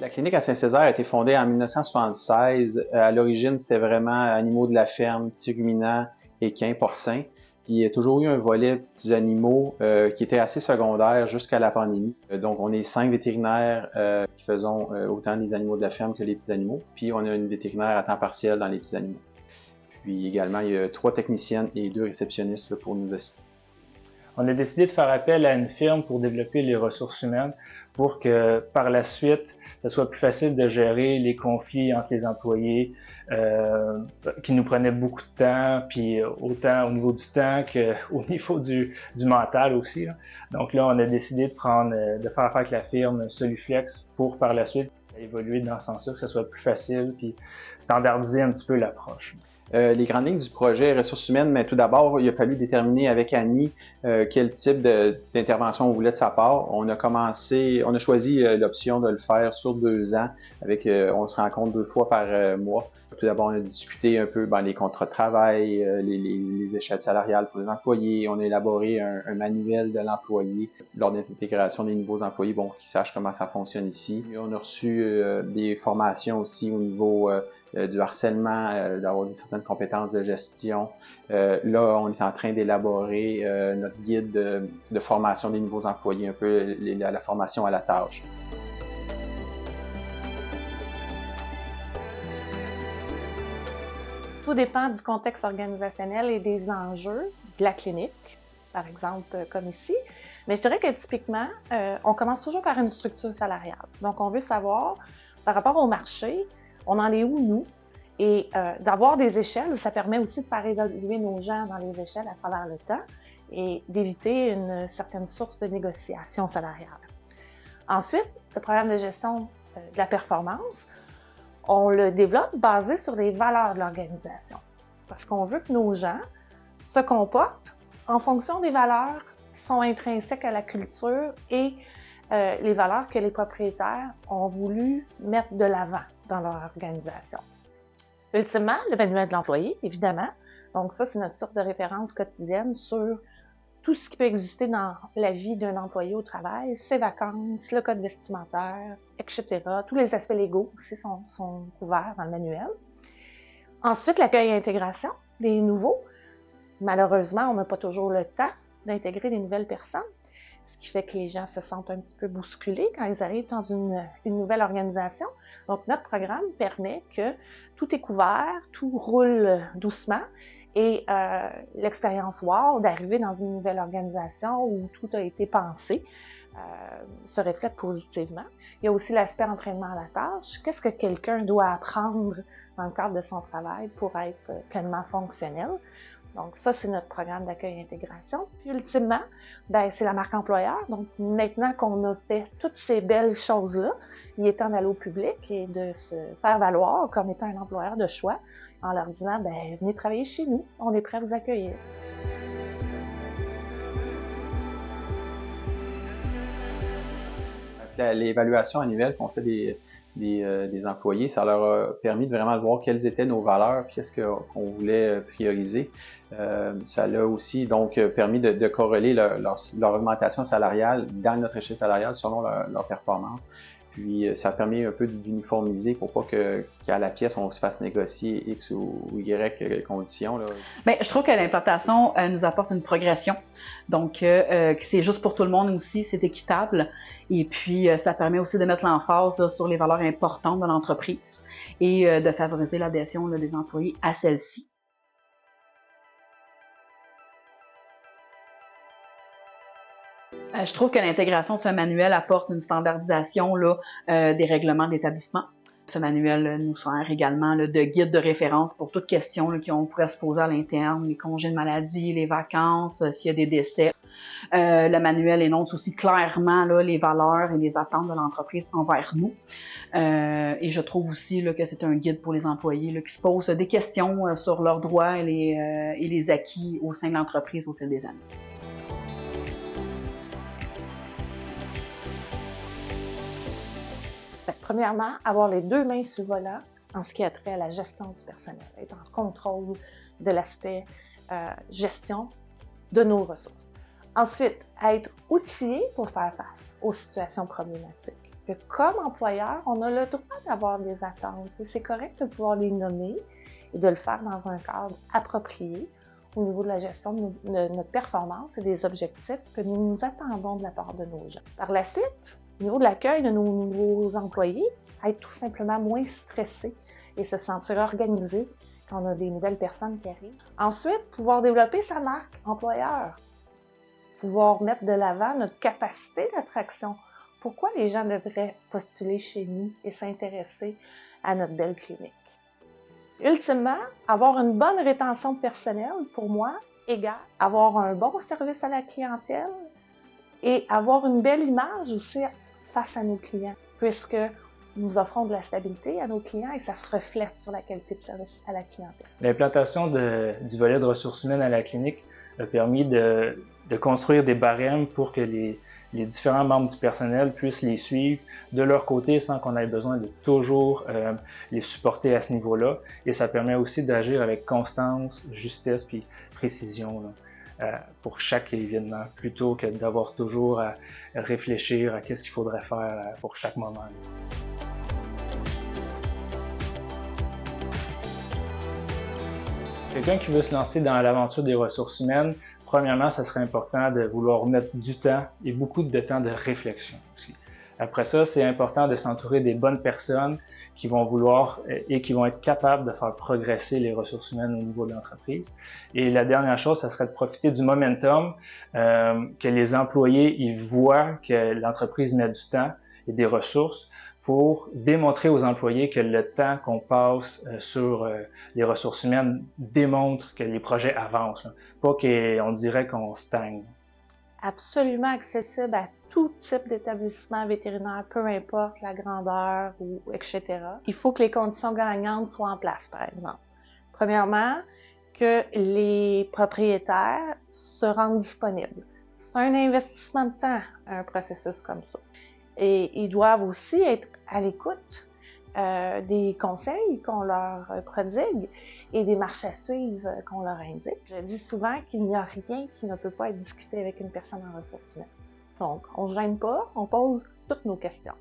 La clinique à Saint-Césaire a été fondée en 1976. À l'origine, c'était vraiment animaux de la ferme, petits ruminants, équins, porcins. Puis il y a toujours eu un volet petits animaux qui était assez secondaire jusqu'à la pandémie. Donc on est 5 vétérinaires qui faisons autant les animaux de la ferme que les petits animaux. Puis on a une vétérinaire à temps partiel dans les petits animaux. Puis également, il y a 3 techniciennes et 2 réceptionnistes là, pour nous assister. On a décidé de faire appel à une firme pour développer les ressources humaines pour que par la suite, ce soit plus facile de gérer les conflits entre les employés qui nous prenaient beaucoup de temps, puis autant au niveau du temps qu'au niveau du mental aussi. Là. Donc là, on a décidé de faire affaire avec la firme Soluflex pour par la suite évoluer dans ce sens-là, que ce soit plus facile, puis standardiser un petit peu l'approche. Les grandes lignes du projet ressources humaines, mais tout d'abord, il a fallu déterminer avec Annie quel type d'intervention on voulait de sa part. On a choisi l'option de le faire sur 2 ans, on se rencontre 2 fois par mois. Tout d'abord, on a discuté un peu les contrats de travail, les échelles salariales pour les employés. On a élaboré un manuel de l'employé lors de l'intégration des nouveaux employés, pour qu'ils sachent comment ça fonctionne ici. Et on a reçu des formations aussi au niveau du harcèlement, d'avoir certaines compétences de gestion. Là, on est en train d'élaborer notre guide de formation des nouveaux employés, un peu la formation à la tâche. Tout dépend du contexte organisationnel et des enjeux de la clinique, par exemple comme ici. Mais je dirais que typiquement, on commence toujours par une structure salariale. Donc, on veut savoir, par rapport au marché, on en est où, nous? Et d'avoir des échelles, ça permet aussi de faire évoluer nos gens dans les échelles à travers le temps et d'éviter une certaine source de négociation salariale. Ensuite, le programme de gestion de la performance, on le développe basé sur les valeurs de l'organisation. Parce qu'on veut que nos gens se comportent en fonction des valeurs qui sont intrinsèques à la culture et les valeurs que les propriétaires ont voulu mettre de l'avant dans leur organisation. Ultimement, le manuel de l'employé, évidemment. Donc ça, c'est notre source de référence quotidienne sur tout ce qui peut exister dans la vie d'un employé au travail, ses vacances, le code vestimentaire, etc. Tous les aspects légaux aussi sont couverts dans le manuel. Ensuite, l'accueil et l'intégration des nouveaux. Malheureusement, on n'a pas toujours le temps d'intégrer des nouvelles personnes, ce qui fait que les gens se sentent un petit peu bousculés quand ils arrivent dans une nouvelle organisation. Donc, notre programme permet que tout est couvert, tout roule doucement et l'expérience wow d'arriver dans une nouvelle organisation où tout a été pensé se reflète positivement. Il y a aussi l'aspect entraînement à la tâche. Qu'est-ce que quelqu'un doit apprendre dans le cadre de son travail pour être pleinement fonctionnel? Donc ça, c'est notre programme d'accueil et intégration. Puis ultimement, c'est la marque employeur. Donc maintenant qu'on a fait toutes ces belles choses-là, il est temps d'aller au public et de se faire valoir comme étant un employeur de choix en leur disant, venez travailler chez nous, on est prêt à vous accueillir. L'évaluation annuelle qu'on fait des employés, ça leur a permis de vraiment voir quelles étaient nos valeurs, puis qu'est-ce qu'on voulait prioriser. Ça l'a aussi donc permis de corréler leur augmentation salariale dans notre échelle salariale selon leur performance. Puis ça permet un peu d'uniformiser pour pas qu'à la pièce on se fasse négocier X ou Y conditions. Là. Bien, je trouve que l'implantation nous apporte une progression. Donc c'est juste pour tout le monde aussi, c'est équitable. Et puis ça permet aussi de mettre l'emphase sur les valeurs importantes de l'entreprise et de favoriser l'adhésion des employés à celle-ci. Je trouve que l'intégration de ce manuel apporte une standardisation des règlements d'établissement. Ce manuel nous sert également de guide de référence pour toute question qu'on pourrait se poser à l'interne, les congés de maladie, les vacances, s'il y a des décès. Le manuel énonce aussi clairement les valeurs et les attentes de l'entreprise envers nous. Et je trouve aussi que c'est un guide pour les employés qui se posent des questions sur leurs droits et les acquis au sein de l'entreprise au fil des années. Premièrement, avoir les 2 mains sur le volant en ce qui a trait à la gestion du personnel, être en contrôle de l'aspect gestion de nos ressources. Ensuite, être outillé pour faire face aux situations problématiques. Que comme employeur, on a le droit d'avoir des attentes et c'est correct de pouvoir les nommer et de le faire dans un cadre approprié au niveau de la gestion de notre performance et des objectifs que nous nous attendons de la part de nos gens. Par la suite, au niveau de l'accueil de nos nouveaux employés, être tout simplement moins stressé et se sentir organisé quand on a des nouvelles personnes qui arrivent. Ensuite, pouvoir développer sa marque employeur, pouvoir mettre de l'avant notre capacité d'attraction. Pourquoi les gens devraient postuler chez nous et s'intéresser à notre belle clinique? Ultimement, avoir une bonne rétention de personnel, pour moi, égale avoir un bon service à la clientèle et avoir une belle image aussi face à nos clients, puisque nous offrons de la stabilité à nos clients et ça se reflète sur la qualité de service à la clientèle. L'implantation du volet de ressources humaines à la clinique a permis de construire des barèmes pour que les différents membres du personnel puissent les suivre de leur côté sans qu'on ait besoin de toujours les supporter à ce niveau-là. Et ça permet aussi d'agir avec constance, justesse puis précision pour chaque événement, plutôt que d'avoir toujours à réfléchir à qu'est-ce qu'il faudrait faire pour chaque moment. Quelqu'un qui veut se lancer dans l'aventure des ressources humaines, premièrement, ça serait important de vouloir mettre du temps et beaucoup de temps de réflexion aussi. Après ça, c'est important de s'entourer des bonnes personnes qui vont vouloir et qui vont être capables de faire progresser les ressources humaines au niveau de l'entreprise. Et la dernière chose, ça serait de profiter du momentum, que les employés ils voient que l'entreprise met du temps et des ressources pour démontrer aux employés que le temps qu'on passe sur les ressources humaines démontre que les projets avancent, pas qu'on dirait qu'on stagne. Absolument accessible à tout type d'établissement vétérinaire, peu importe la grandeur ou etc. Il faut que les conditions gagnantes soient en place, par exemple. Premièrement, que les propriétaires se rendent disponibles. C'est un investissement de temps, un processus comme ça. Et ils doivent aussi être à l'écoute des conseils qu'on leur prodigue et des marches à suivre qu'on leur indique. Je dis souvent qu'il n'y a rien qui ne peut pas être discuté avec une personne en ressources humaines. Donc, on ne se gêne pas, on pose toutes nos questions.